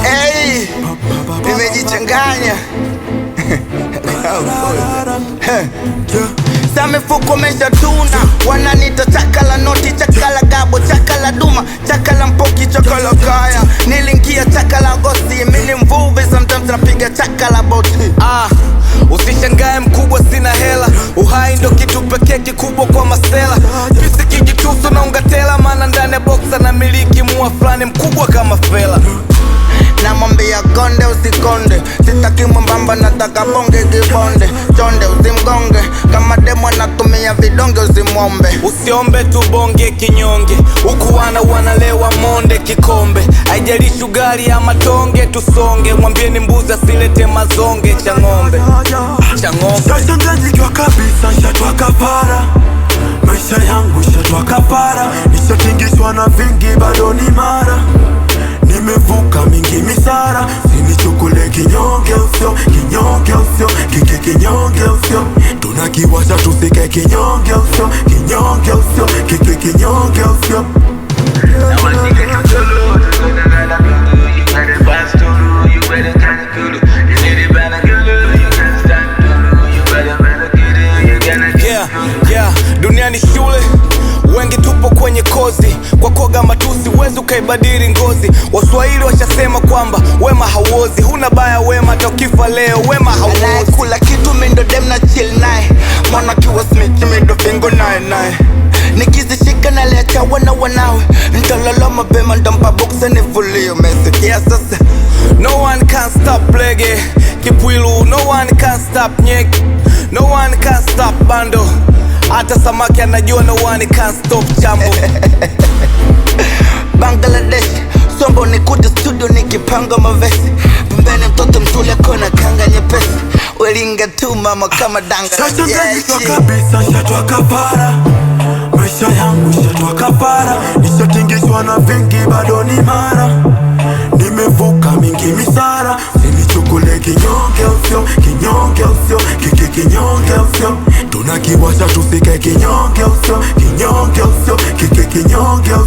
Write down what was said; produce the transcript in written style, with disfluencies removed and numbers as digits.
Hey, nimejichanganya. Sa mifuko mesha tuna, wananita chakala noti, chakala gabo, chakala duma, chakala mpoki, chakala kaya. Nilingia chakala gosi, mini mvuvi, sometimes napiga chakala boti. Usishangae mkubwa sina hela, uhai ndo kitu pekee kikubwa kwa masela. Pisi kijitusu na ungatela, mana ndani ya boxa na miliki mua flani mkubwa kama fela. Namwambia konde usikonde, sitaki mwembamba nataka bonge kibonde. Chonde usimgonge, kama demo anatumia vidonge usimwombe. Usiombe tu bonge kinyonge, huku wanalewa monde kikombe. Haijalishi ugali ama tonge tusonge, mwambieni mbuzi asilete mazonge cha ng'ombe. Sashanganyikiwa kabisa, shatwa kafara. Maisha yangu shatwa kafara. Nishatingishwa na vingi bado ni mara. Nimevuka mingi misara. Sinichukule kinyonge usio, kinyonge usio, kinyonge usio. Tunakiwasha tusike kinyonge usio, kinyonge usio, kinyonge usio. Dunia ni shule, wengi tupo kwenye kozi. Kwa koga matusi wezi ukaibadili ngozi. Waswahili washasema kwamba wema hauozi. Huna baya wema hata ukifa leo wema hauozi. Anayekula kitu mindo dem na chill nae, mwana kiwa smith mindo fingo nae. Nikizishika na lecha wana wanawe, ntalala mapema ndampa boxa nifulio. Mesikia sasa, no one can stop reggae Kipwilu, no one can stop nyek, no one can stop bando. Hata samaki anajua no one can stop chambo. Bangladesh, sombo nikuja studio nikipanga mavesi. Pembeni mtoto mtule kona kanga nyepesi. Welinga tu mama kama danga. Sashanganyikiwa kabisa, shatwa kafara. Maisha yangu shatwa kafara. Nishatingishwa na vingi bado ni mara. Nimevuka mingi misara. Sinichukule kinyonge usio, kinyonge usio, kinyonge usio. Tunakiwasha tusike kinyonge usio, kinyonge usio, kinyonge usio.